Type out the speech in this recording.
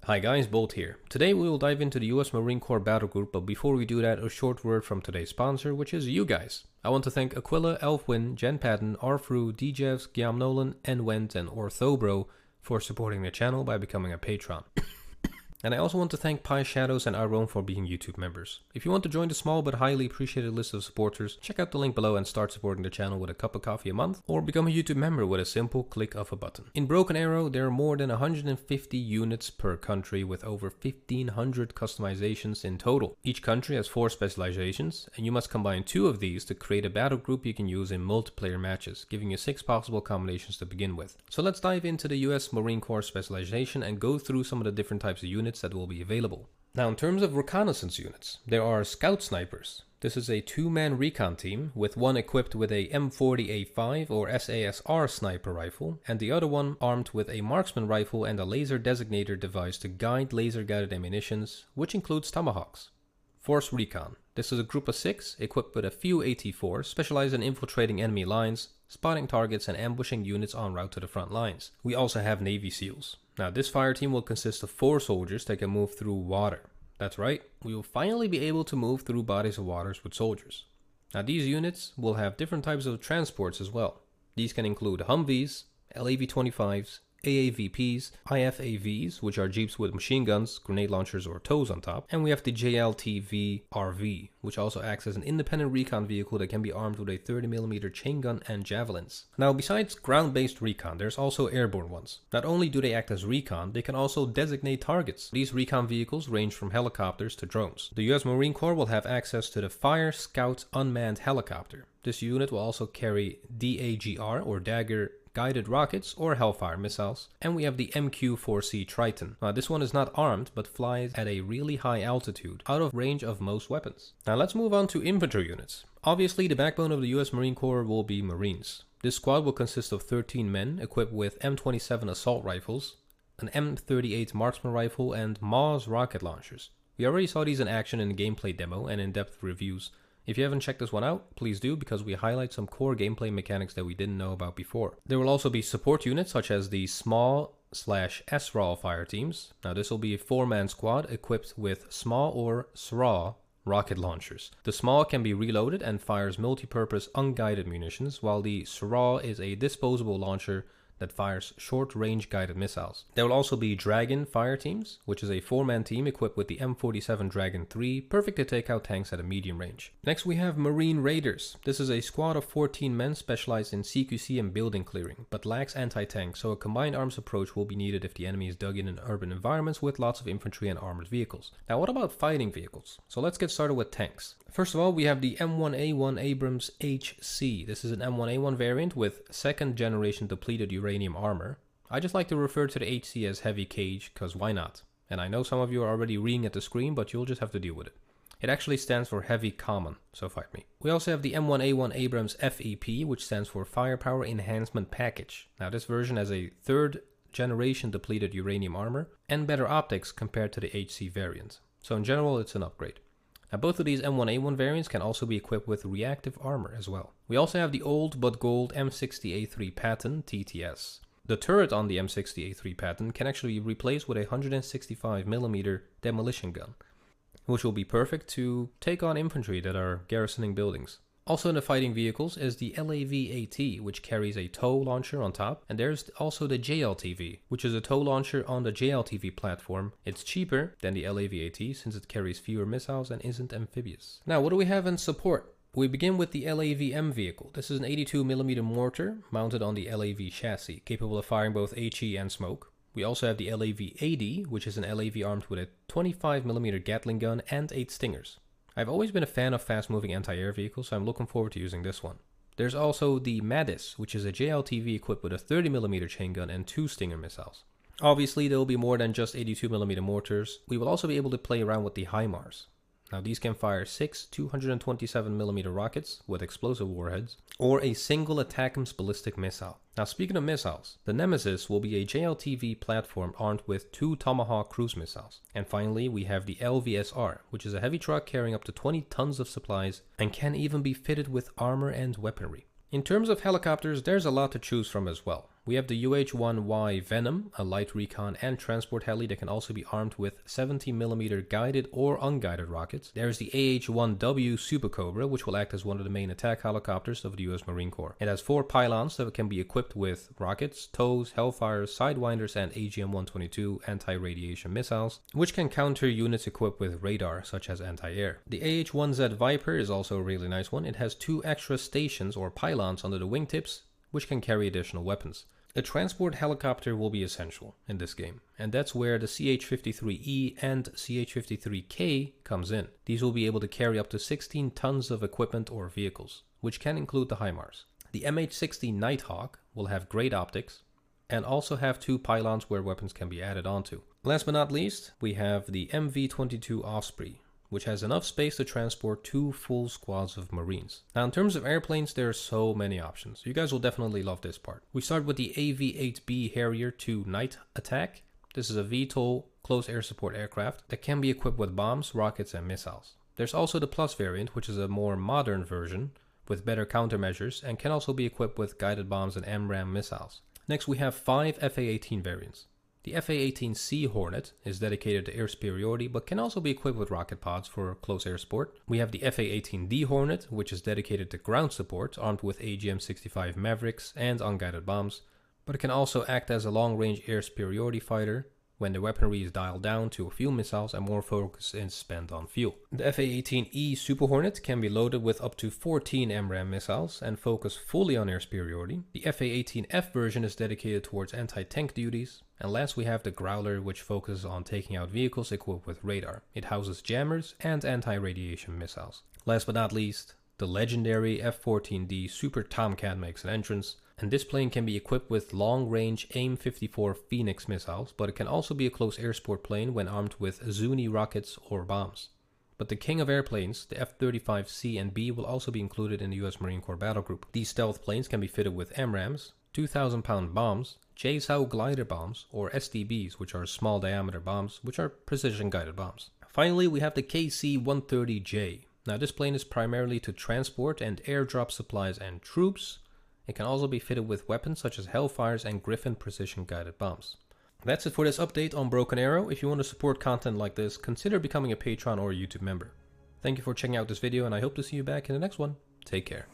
Hi guys, Bolt here. Today we will dive into the US Marine Corps battle group, but before we do that, a short word from today's sponsor, which is you guys. I want to thank Aquila, Elwyn, Genpatton, R.Frew, DJevs, G.Lawton, N.Wendt, and R.Frew for supporting the channel by becoming a patron. And I also want to thank Pi Shadows and Iron for being YouTube members. If you want to join the small but highly appreciated list of supporters, check out the link below and start supporting the channel with a cup of coffee a month, or become a YouTube member with a simple click of a button. In Broken Arrow, there are more than 150 units per country with over 1500 customizations in total. Each country has 4 specializations, and you must combine 2 of these to create a battle group you can use in multiplayer matches, giving you 6 possible combinations to begin with. So let's dive into the US Marine Corps specialization and go through some of the different types of units that will be available. Now, in terms of reconnaissance units, there are scout snipers. This is a 2-man recon team, with one equipped with a M40A5 or SASR sniper rifle, and the other one armed with a marksman rifle and a laser designator device to guide laser guided ammunitions, which includes tomahawks. Force Recon. This is a group of 6 equipped with a few AT4s, specialized in infiltrating enemy lines, spotting targets and ambushing units en route to the front lines. We also have Navy SEALs. Now, this fire team will consist of 4 soldiers that can move through water. That's right, we will finally be able to move through bodies of waters with soldiers. Now, these units will have different types of transports as well. These can include Humvees, LAV-25s, AAVPs, IFAVs, which are jeeps with machine guns, grenade launchers or tows on top, and we have the JLTV-RV, which also acts as an independent recon vehicle that can be armed with a 30mm chain gun and javelins. Now, besides ground-based recon, there's also airborne ones. Not only do they act as recon, they can also designate targets. These recon vehicles range from helicopters to drones. The US Marine Corps will have access to the Fire Scout Unmanned Helicopter. This unit will also carry DAGR or Dagger guided rockets or Hellfire missiles, and we have the MQ-4C Triton. Now, this one is not armed but flies at a really high altitude, out of range of most weapons. Now let's move on to infantry units. Obviously, the backbone of the US Marine Corps will be Marines. This squad will consist of 13 men equipped with M27 assault rifles, an M38 marksman rifle, and Mars rocket launchers. We already saw these in action in the gameplay demo and in-depth reviews. If you haven't checked this one out, please do, because we highlight some core gameplay mechanics that we didn't know about before. There will also be support units such as the small/SRAW fire teams. Now, this will be a 4-man squad equipped with small or SRAW rocket launchers. The small can be reloaded and fires multi-purpose unguided munitions, while the SRAW is a disposable launcher that fires short-range guided missiles. There will also be Dragon fire teams, which is a 4-man team equipped with the M47 Dragon 3, perfect to take out tanks at a medium range. Next we have Marine Raiders. This is a squad of 14 men specialized in CQC and building clearing, but lacks anti-tank, so a combined arms approach will be needed if the enemy is dug in urban environments with lots of infantry and armored vehicles. Now, what about fighting vehicles? So let's get started with tanks. First of all, we have the M1A1 Abrams HC. This is an M1A1 variant with 2nd generation depleted uranium armor. I just like to refer to the HC as heavy cage, cause why not? And I know some of you are already reading at the screen, but you'll just have to deal with it. It actually stands for heavy common, so fight me. We also have the M1A1 Abrams FEP, which stands for Firepower Enhancement Package. Now, this version has a 3rd generation depleted uranium armor and better optics compared to the HC variant. So in general, it's an upgrade. Now, both of these M1A1 variants can also be equipped with reactive armor as well. We also have the old but gold M60A3 Patton TTS. The turret on the M60A3 Patton can actually be replaced with a 165mm demolition gun, which will be perfect to take on infantry that are garrisoning buildings. Also in the fighting vehicles is the LAV-AT, which carries a tow launcher on top, and there's also the JLTV, which is a tow launcher on the JLTV platform. It's cheaper than the LAV-AT since it carries fewer missiles and isn't amphibious. Now, what do we have in support? We begin with the LAV-M vehicle. This is an 82mm mortar mounted on the LAV chassis, capable of firing both HE and smoke. We also have the LAV-AD, which is an LAV armed with a 25mm Gatling gun and 8 stingers. I've always been a fan of fast-moving anti-air vehicles, so I'm looking forward to using this one. There's also the MADIS, which is a JLTV equipped with a 30mm chain gun and 2 Stinger missiles. Obviously, there will be more than just 82mm mortars. We will also be able to play around with the HIMARS. Now, these can fire 6 227mm rockets with explosive warheads, or a single ATACMS ballistic missile. Now, speaking of missiles, the Nemesis will be a JLTV platform armed with 2 Tomahawk cruise missiles. And finally, we have the LVSR, which is a heavy truck carrying up to 20 tons of supplies and can even be fitted with armor and weaponry. In terms of helicopters, there's a lot to choose from as well. We have the UH-1Y Venom, a light recon and transport heli that can also be armed with 70mm guided or unguided rockets. There's the AH-1W Super Cobra, which will act as one of the main attack helicopters of the US Marine Corps. It has 4 pylons that can be equipped with rockets, tows, hellfires, sidewinders, and AGM-122 anti-radiation missiles, which can counter units equipped with radar, such as anti-air. The AH-1Z Viper is also a really nice one. It has 2 extra stations or pylons under the wingtips, which can carry additional weapons. A transport helicopter will be essential in this game, and that's where the CH-53E and CH-53K comes in. These will be able to carry up to 16 tons of equipment or vehicles, which can include the HIMARS. The MH-60 Nighthawk will have great optics, and also have 2 pylons where weapons can be added onto. Last but not least, we have the MV-22 Osprey, which has enough space to transport 2 full squads of Marines. Now in terms of airplanes, there are so many options. You guys will definitely love this part. We start with the AV-8B Harrier 2 Night Attack. This is a VTOL close air support aircraft that can be equipped with bombs, rockets, and missiles. There's also the Plus variant, which is a more modern version with better countermeasures and can also be equipped with guided bombs and MRAM missiles. Next we have 5 FA-18 variants. The FA-18C Hornet is dedicated to air superiority, but can also be equipped with rocket pods for close air support. We have the FA-18D Hornet, which is dedicated to ground support, armed with AGM-65 Mavericks and unguided bombs, but it can also act as a long-range air superiority fighter when the weaponry is dialed down to a few missiles and more focus is spent on fuel. The FA-18E Super Hornet can be loaded with up to 14 MRAM missiles and focus fully on air superiority. The FA-18F version is dedicated towards anti-tank duties. And last we have the Growler, which focuses on taking out vehicles equipped with radar. It houses jammers and anti-radiation missiles. Last but not least, the legendary F-14D Super Tomcat makes an entrance. And this plane can be equipped with long-range AIM-54 Phoenix missiles, but it can also be a close air support plane when armed with Zuni rockets or bombs. But the king of airplanes, the F-35C and B, will also be included in the US Marine Corps battle group. These stealth planes can be fitted with MRAMs, 2,000-pound bombs, J.Moreau glider bombs, or SDBs, which are small diameter bombs, which are precision guided bombs. Finally, we have the KC-130J. Now this plane is primarily to transport and airdrop supplies and troops. It can also be fitted with weapons such as Hellfires and Griffin precision guided bombs. That's it for this update on Broken Arrow. If you want to support content like this, consider becoming a Patreon or a YouTube member. Thank you for checking out this video, and I hope to see you back in the next one. Take care.